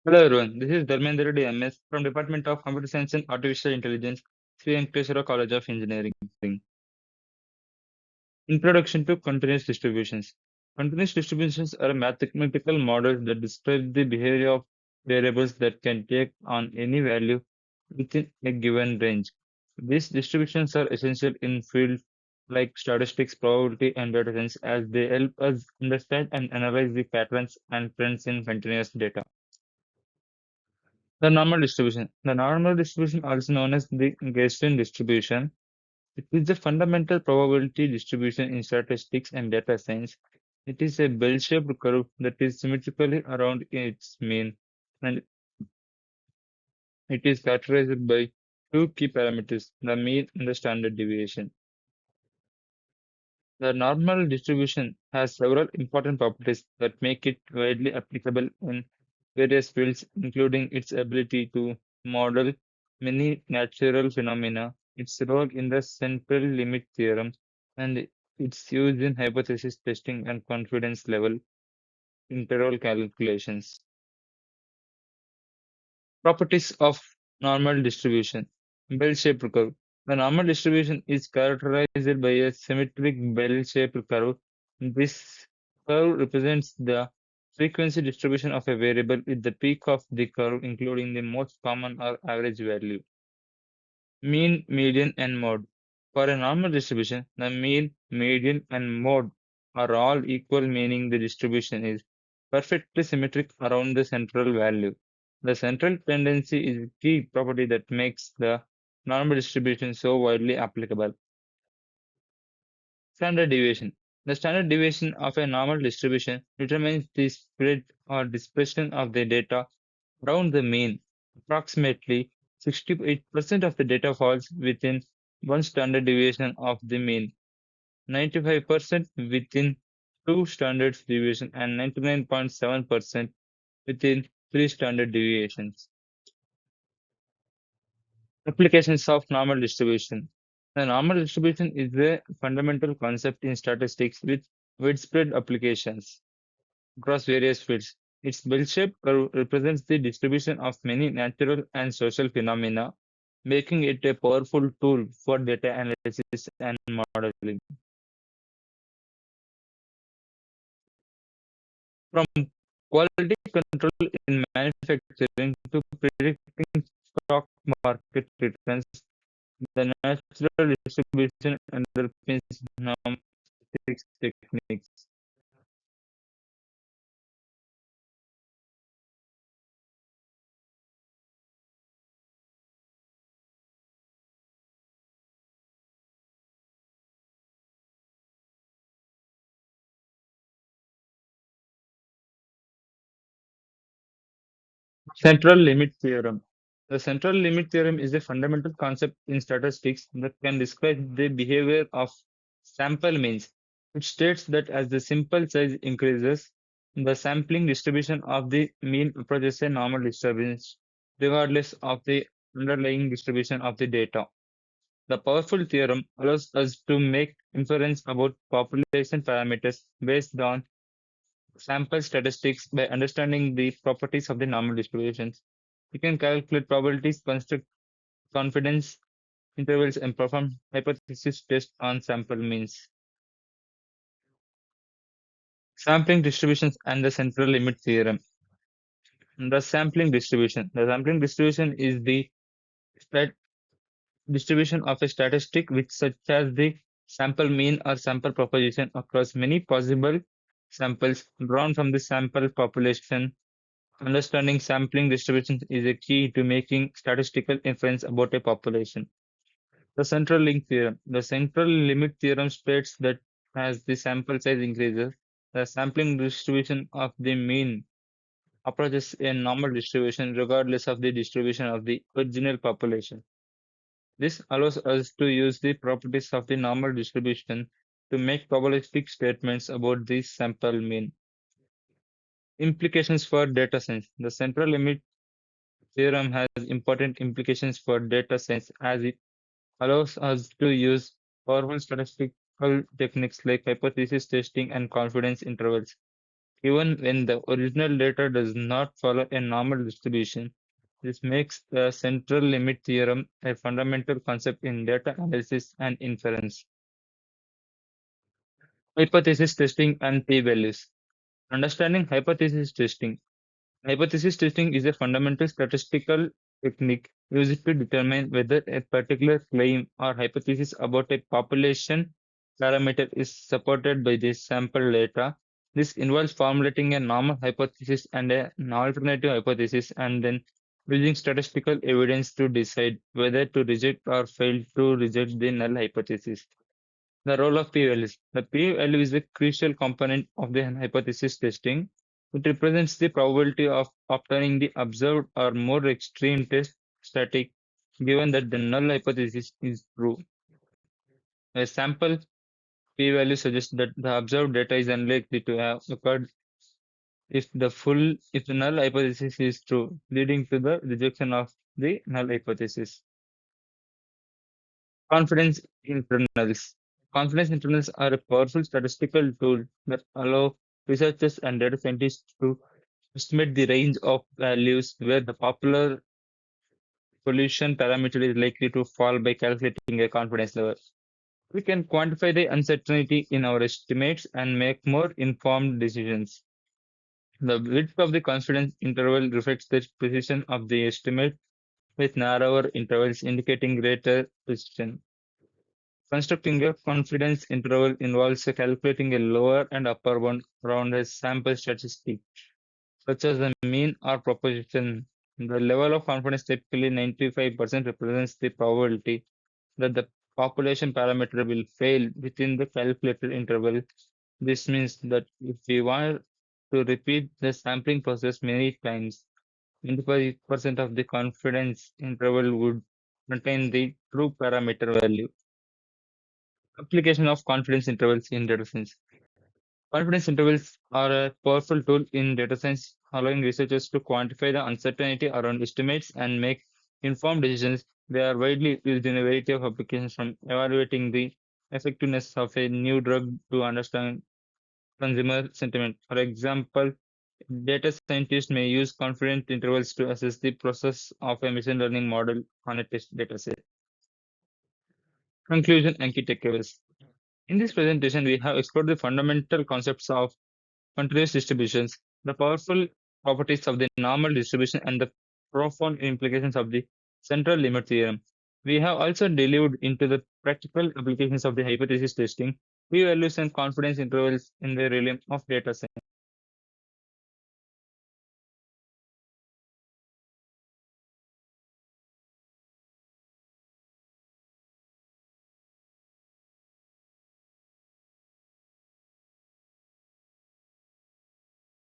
Hello everyone, this is Dharmendra DMS from Department of Computer Science and Artificial Intelligence, Sri Venkateswara College of Engineering. Introduction to Continuous Distributions. Continuous distributions are mathematical models that describe the behavior of variables that can take on any value within a given range. These distributions are essential in fields like statistics, probability, and data science as they help us understand and analyze the patterns and trends in continuous data. The normal distribution. The normal distribution, also known as the Gaussian distribution, it is the fundamental probability distribution in statistics and data science. It is a bell-shaped curve that is symmetrically around its mean, and it is characterized by two key parameters, the mean and the standard deviation. The normal distribution has several important properties that make it widely applicable in various fields, including its ability to model many natural phenomena, its role in the central limit theorem, and its use in hypothesis testing and confidence level interval calculations. Properties of normal distribution. Bell-shaped curve. The normal distribution is characterized by a symmetric bell-shaped curve. This curve represents the frequency distribution of a variable with the peak of the curve including the most common or average value. Mean, median, and mode. For a normal distribution, the mean, median, and mode are all equal, meaning the distribution is perfectly symmetric around the central value. The central tendency is a key property that makes the normal distribution so widely applicable. Standard deviation. The standard deviation of a normal distribution determines the spread or dispersion of the data around the mean. Approximately 68% of the data falls within one standard deviation of the mean, 95% within two standard deviations, and 99.7% within three standard deviations. Applications of normal distribution. The normal distribution is a fundamental concept in statistics with widespread applications across various fields. Its bell-shaped curve represents the distribution of many natural and social phenomena, making it a powerful tool for data analysis and modeling. From quality control in manufacturing to predicting stock market returns, the natural distribution underpins numerics techniques. Central limit theorem. The central limit theorem is a fundamental concept in statistics that can describe the behavior of sample means. It states that as the sample size increases, the sampling distribution of the mean approaches a normal distribution, regardless of the underlying distribution of the data. The powerful theorem allows us to make inference about population parameters based on sample statistics by understanding the properties of the normal distributions. You can calculate probabilities, construct confidence intervals, and perform hypothesis tests on sample means. Sampling distributions and the central limit theorem. The sampling distribution. The sampling distribution is the stat distribution of a statistic which such as the sample mean or sample proposition across many possible samples drawn from the sample population. Understanding sampling distributions is a key to making statistical inference about a population. The central link theorem. The central limit theorem states that as the sample size increases, the sampling distribution of the mean approaches a normal distribution regardless of the distribution of the original population. This allows us to use the properties of the normal distribution to make probabilistic statements about the sample mean. Implications for data science. The central limit theorem has important implications for data science as it allows us to use powerful statistical techniques like hypothesis testing and confidence intervals. even when the original data does not follow a normal distribution. This makes the central limit theorem a fundamental concept in data analysis and inference. Hypothesis testing and p-values. Understanding hypothesis testing. Hypothesis testing is a fundamental statistical technique used to determine whether a particular claim or hypothesis about a population parameter is supported by the sample data. This involves formulating a normal hypothesis and an alternative hypothesis and then using statistical evidence to decide whether to reject or fail to reject the null hypothesis. The role of p-values. The p-value is a crucial component of the hypothesis testing. It represents the probability of obtaining the observed or more extreme test static given that the null hypothesis is true. A sample p-value suggests that the observed data is unlikely to have occurred if the null hypothesis is true, leading to the rejection of the null hypothesis. Confidence internals. Confidence internals are a powerful statistical tool that allow researchers and data scientists to estimate the range of values where the popular pollution parameter is likely to fall by calculating a confidence level. We can quantify the uncertainty in our estimates and make more informed decisions. The width of the confidence interval reflects the precision of the estimate, with narrower intervals indicating greater precision. Constructing a confidence interval involves calculating a lower and upper bound around a sample statistic, such as the mean or proportion. The level of confidence, typically 95%, represents the probability that the population parameter will fail within the calculated interval. This means that if we want to repeat the sampling process many times, 25% of the confidence interval would contain the true parameter value. Application of confidence intervals in data science. Confidence intervals are a powerful tool in data science, allowing researchers to quantify the uncertainty around estimates and make informed decisions. They are widely used in a variety of applications, from evaluating the effectiveness of a new drug to understand consumer sentiment. For example, data scientists may use confidence intervals to assess the process of a machine learning model on a test data set. Conclusion and key takeaways. In this presentation, we have explored the fundamental concepts of continuous distributions, the powerful properties of the normal distribution, and the profound implications of the central limit theorem. We have also delved into the practical applications of the hypothesis testing, p-values, and confidence intervals in the realm of data science.